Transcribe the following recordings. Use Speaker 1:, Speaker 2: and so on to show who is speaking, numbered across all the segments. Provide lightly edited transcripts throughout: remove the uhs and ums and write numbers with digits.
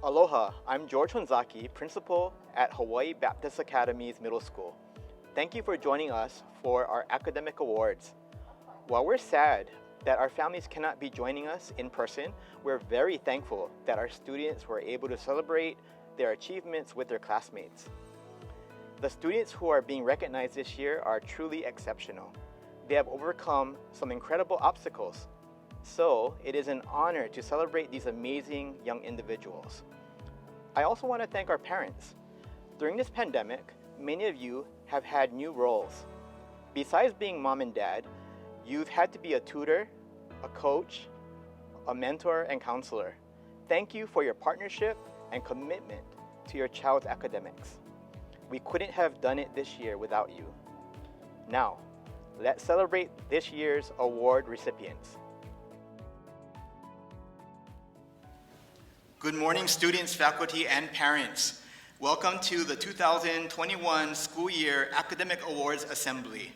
Speaker 1: Aloha, I'm George Honzaki, principal at Hawaii Baptist Academy's middle school. Thank you for joining us for our academic awards. While we're sad that our families cannot be joining us in person, we're very thankful that our students were able to celebrate their achievements with their classmates. The students who are being recognized this year are truly exceptional. They have overcome some incredible obstacles. So it is an honor to celebrate these amazing young individuals. I also want to thank our parents. During this pandemic, many of you have had new roles. Besides being mom and dad, you've had to be a tutor, a coach, a mentor, and counselor. Thank you for your partnership and commitment to your child's academics. We couldn't have done it this year without you. Now, let's celebrate this year's award recipients. Good morning, students, faculty, and parents. Welcome to the 2021 School Year Academic Awards Assembly.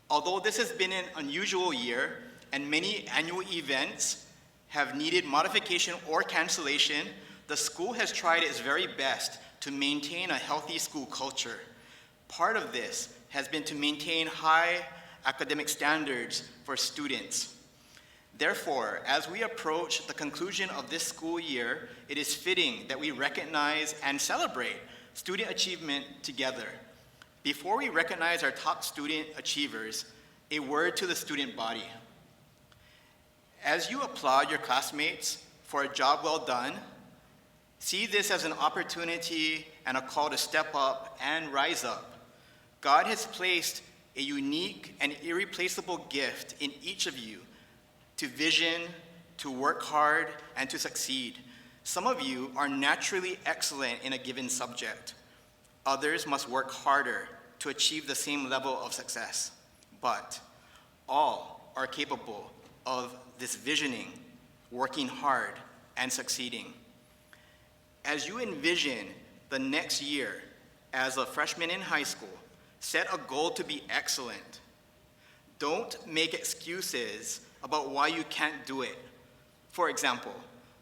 Speaker 1: Although this has been an unusual year and many annual events have needed modification or cancellation, the school has tried its very best to maintain a healthy school culture. Part of this has been to maintain high academic standards for students. Therefore, as we approach the conclusion of this school year, it is fitting that we recognize and celebrate student achievement together. Before we recognize our top student achievers, a word to the student body. As you applaud your classmates for a job well done, see this as an opportunity and a call to step up and rise up. God has placed a unique and irreplaceable gift in each of you to vision, to work hard, and to succeed. Some of you are naturally excellent in a given subject. Others must work harder to achieve the same level of success. But all are capable of this visioning, working hard, and succeeding. As you envision the next year as a freshman in high school, set a goal to be excellent. Don't make excuses about why you can't do it. For example,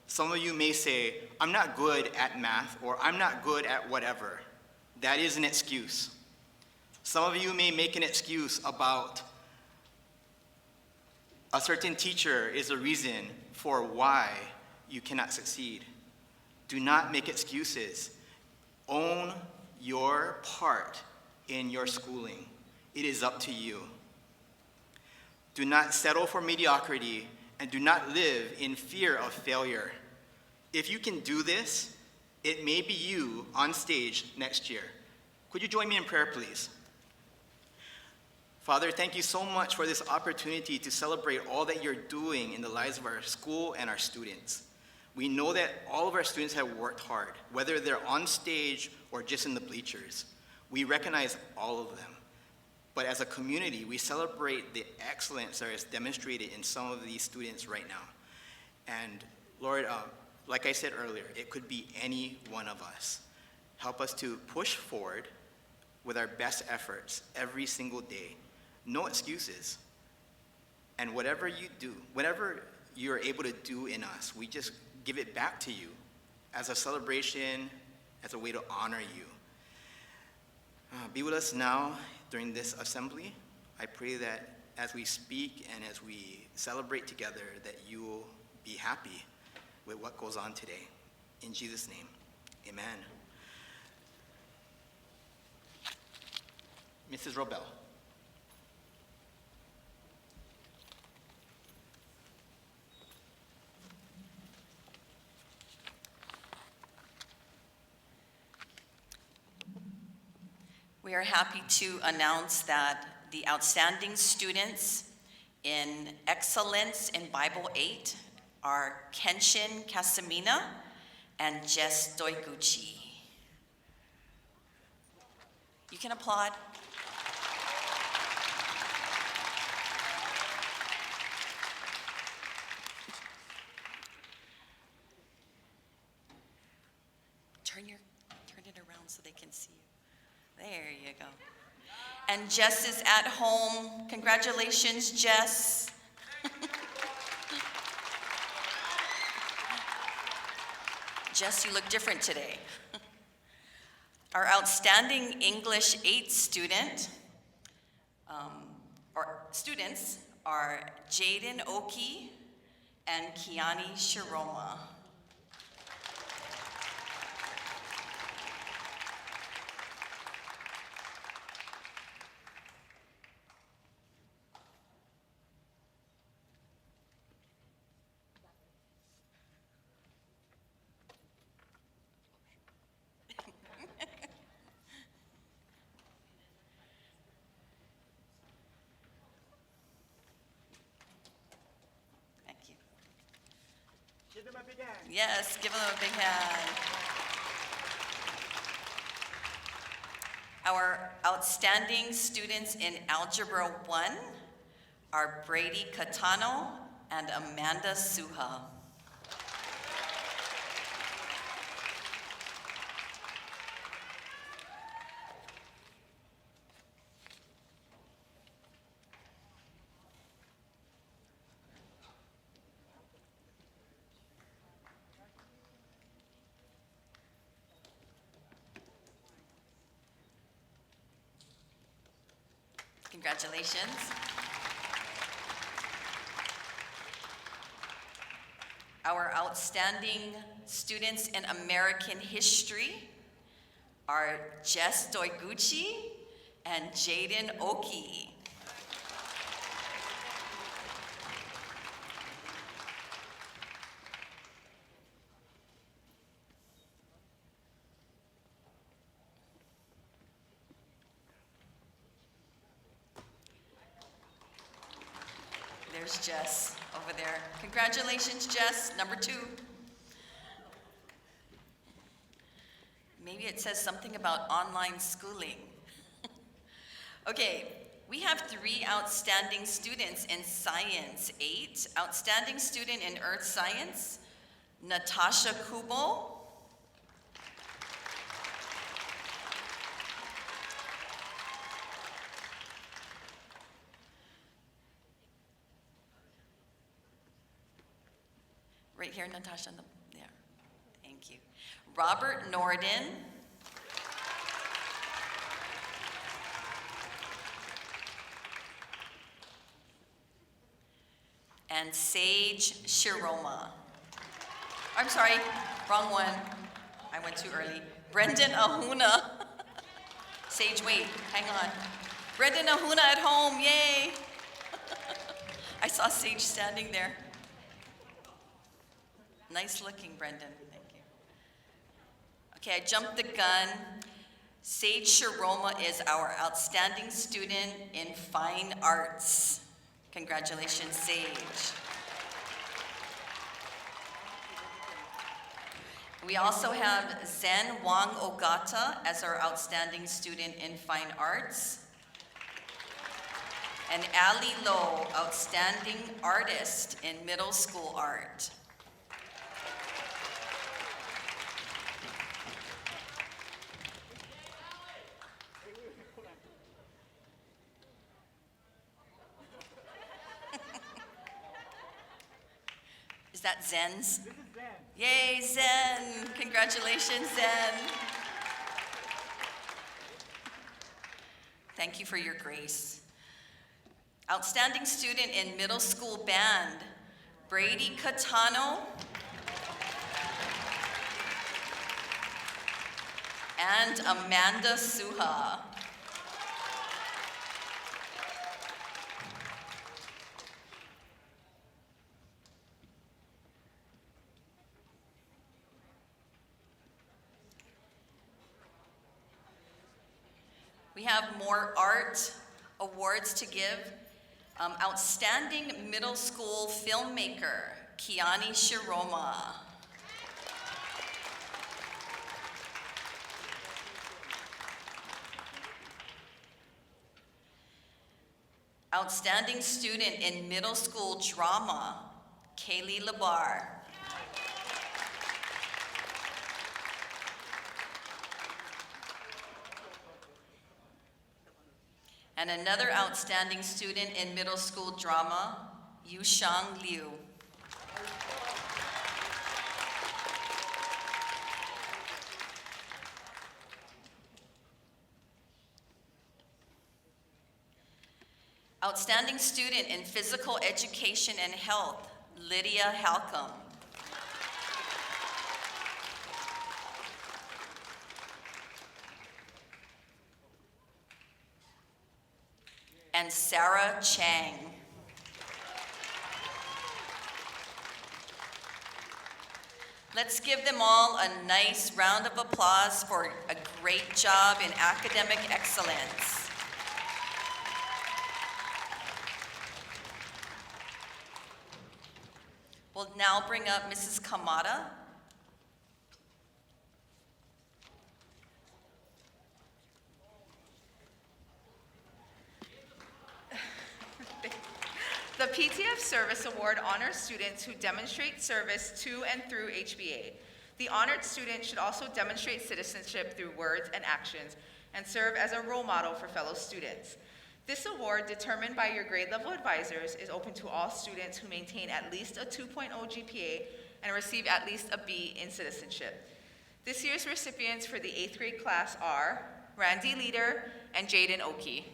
Speaker 1: some of you may say, I'm not good at math, or I'm not good at whatever. That is an excuse. Some of you may make an excuse about a certain teacher is a reason for why you cannot succeed. Do not make excuses. Own your part in your schooling. It is up to you. Do not settle for mediocrity, and do not live in fear of failure. If you can do this, it may be you on stage next year. Could you join me in prayer, please? Father, thank you so much for this opportunity to celebrate all that you're doing in the lives of our school and our students. We know that all of our students have worked hard, whether they're on stage or just in the bleachers. We recognize all of them. But as a community, we celebrate the excellence that is demonstrated in some of these students right now. And Lord, like I said earlier, it could be any one of us. Help us to push forward with our best efforts every single day. No excuses. And whatever you do, whatever you're able to do in us, we just give it back to you as a celebration, as a way to honor you. Be with us now during this assembly. I pray that as we speak and as we celebrate together, that you will be happy with what goes on today. In Jesus' name, amen. Mrs. Robel.
Speaker 2: We are happy to announce that the outstanding students in Excellence in Bible 8 are Kenshin Casamina and Jess Doiguchi. You can applaud. Turn it around so they can see you. There you go. And Jess is at home. Congratulations, Jess. Jess, you look different today. Our outstanding English 8 students are Jaden Oki and Kiani Shiroma.
Speaker 1: Give them a big hand.
Speaker 2: Yes, give them a big hand. Our outstanding students in Algebra 1 are Brady Catano and Amanda Suha. Congratulations. Our outstanding students in American history are Jess Doiguchi and Jaden Oki. There's Jess over there. Congratulations, Jess, number 2. Maybe it says something about online schooling. Okay, we have 3 outstanding students in Science 8. Outstanding student in Earth Science, Natasha Kubo. Right here, Natasha, there. Thank you. Robert Norden. And Sage Shiroma. I'm sorry, wrong one. I went too early. Brendan Ahuna. Sage, wait, hang on. Brendan Ahuna at home, yay. I saw Sage standing there. Nice looking, Brendan, thank you. Okay, I jumped the gun. Sage Shiroma is our outstanding student in Fine Arts. Congratulations, Sage. We also have Zen Wang Ogata as our outstanding student in Fine Arts. And Ali Lo, outstanding artist in middle school art. Is that Zen's?
Speaker 1: This is Zen.
Speaker 2: Yay, Zen! Congratulations, Zen. Thank you for your grace. Outstanding student in middle school band, Brady Catano and Amanda Suha. We have more art awards to give. Outstanding middle school filmmaker, Kiani Shiroma. Outstanding student in middle school drama, Kaylee Labar. And another outstanding student in middle school drama, Yushang Liu. Outstanding student in physical education and health, Lydia Halcomb. And Sarah Chang. Let's give them all a nice round of applause for a great job in academic excellence. We'll now bring up Mrs. Kamada.
Speaker 3: The Ptf Service Award honors students who demonstrate service to and through HBA. The honored student should also demonstrate citizenship through words and actions and serve as a role model for fellow students. This award, determined by your grade level advisors, is open to all students who maintain at least a 2.0 GPA and receive at least a B in citizenship. This year's recipients for the 8th grade class are Randy Leader and Jaden Oki.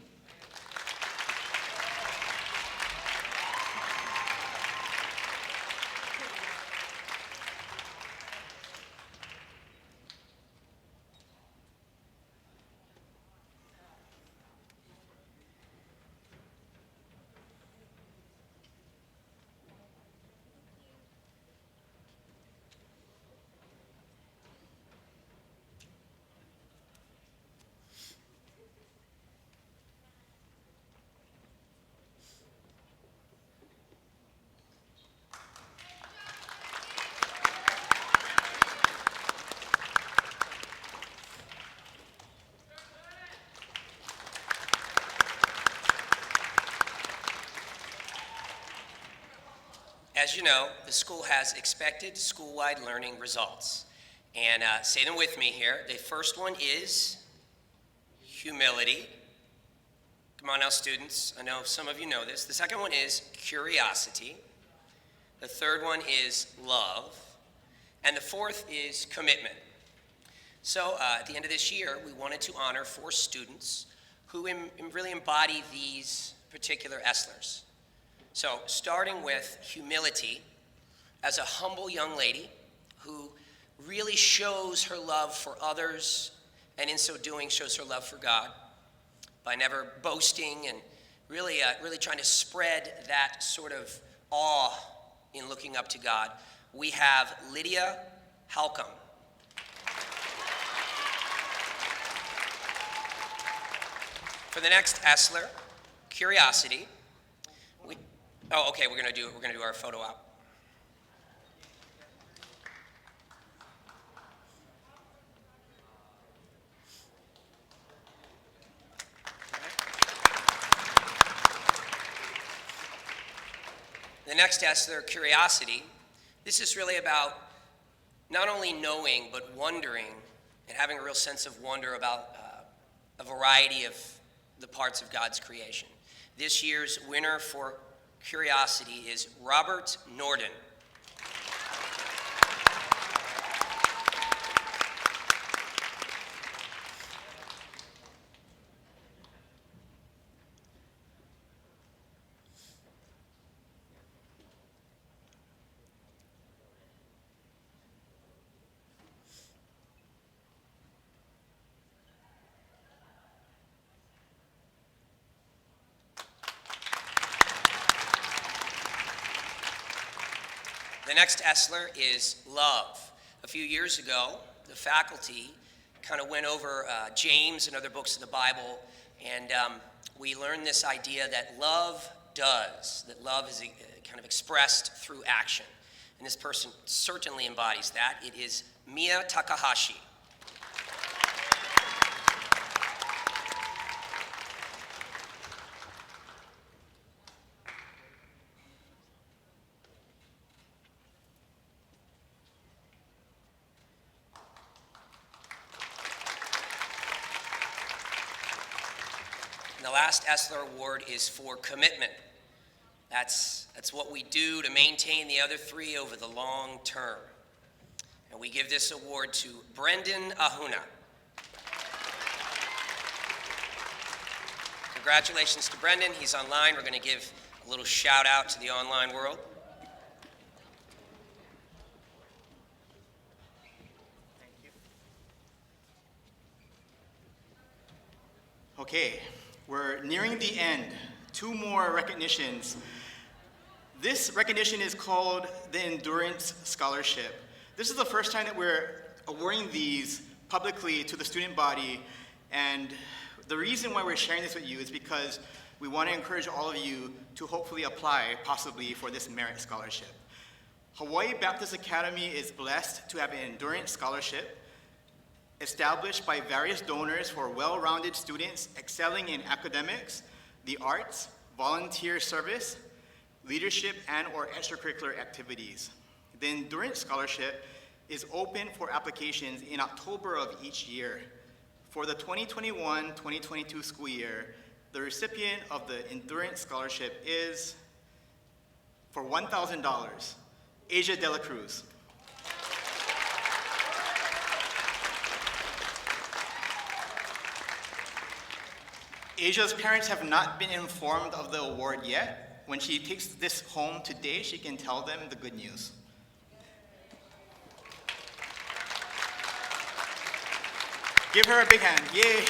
Speaker 4: As you know, the school has expected school-wide learning results. And say them with me here. The first one is humility. Come on now, students. I know some of you know this. The second one is curiosity. The third one is love. And the fourth is commitment. So at the end of this year, we wanted to honor 4 students who really embody these particular ESLers. So starting with humility, as a humble young lady who really shows her love for others, and in so doing shows her love for God by never boasting and really trying to spread that sort of awe in looking up to God, we have Lydia Halcomb. For the next ESLer, curiosity. We're gonna do our photo op. The next ESLer, curiosity. This is really about not only knowing, but wondering and having a real sense of wonder about a variety of the parts of God's creation. This year's winner for curiosity is Robert Norden. The next ESLer is love. A few years ago, the faculty kind of went over James and other books of the Bible, and we learned this idea that love does, that love is kind of expressed through action. And this person certainly embodies that. It is Mia Takahashi. And the last ESLer award is for commitment. That's what we do to maintain the other 3 over the long term. And we give this award to Brendan Ahuna. Congratulations to Brendan. He's online. We're going to give a little shout out to the online world.
Speaker 1: Okay, we're nearing the end. 2 more recognitions. This recognition is called the Endurance Scholarship. This is the first time that we're awarding these publicly to the student body, and the reason why we're sharing this with you is because we want to encourage all of you to hopefully apply possibly for this merit scholarship. Hawaii Baptist Academy is blessed to have an Endurance Scholarship established by various donors for well-rounded students excelling in academics, the arts, volunteer service, leadership, and/or extracurricular activities. The Endurance Scholarship is open for applications in October of each year. For the 2021-2022 school year, the recipient of the Endurance Scholarship is, for $1,000, Asia De La Cruz. Asia's parents have not been informed of the award yet. When she takes this home today, she can tell them the good news. Give her a big hand, yay!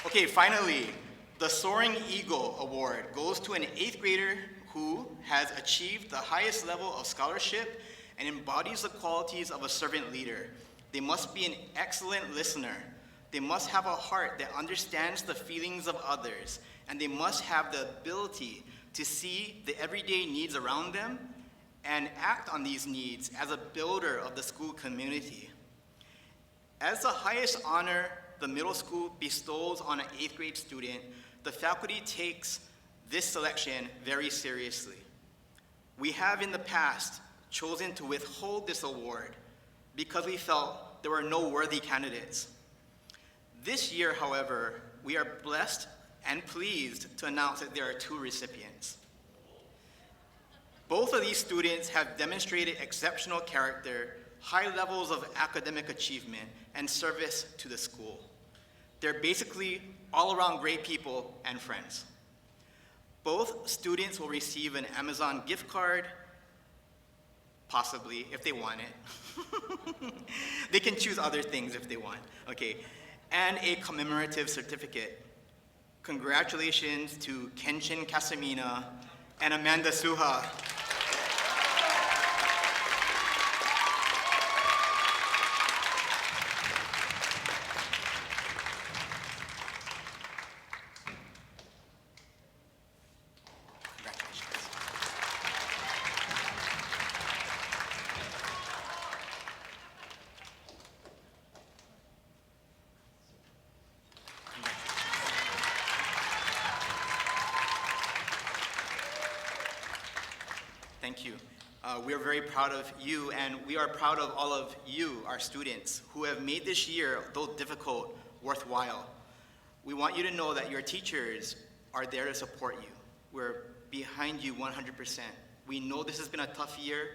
Speaker 1: Okay, finally, the Soaring Eagle Award goes to an 8th grader who has achieved the highest level of scholarship and embodies the qualities of a servant leader. They must be an excellent listener. They must have a heart that understands the feelings of others, and they must have the ability to see the everyday needs around them and act on these needs as a builder of the school community. As the highest honor the middle school bestows on an 8th grade student, the faculty takes this selection very seriously. We have in the past chosen to withhold this award because we felt there were no worthy candidates. This year, however, we are blessed and pleased to announce that there are 2 recipients. Both of these students have demonstrated exceptional character, high levels of academic achievement, and service to the school. They're basically all-around great people and friends. Both students will receive an Amazon gift card, possibly, if they want it. They can choose other things if they want, okay, and a commemorative certificate. Congratulations to Kenshin Casamina and Amanda Suha. Thank you. We are very proud of you, and we are proud of all of you, our students, who have made this year, though difficult, worthwhile. We want you to know that your teachers are there to support you. We're behind you 100%. We know this has been a tough year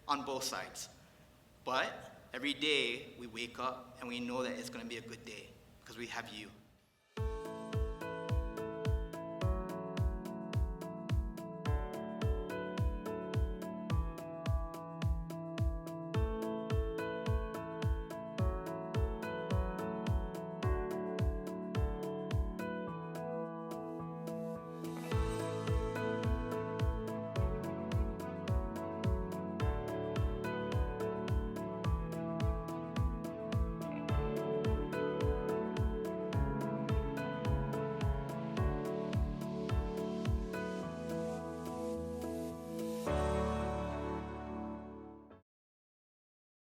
Speaker 1: on both sides, but every day we wake up and we know that it's going to be a good day because we have you.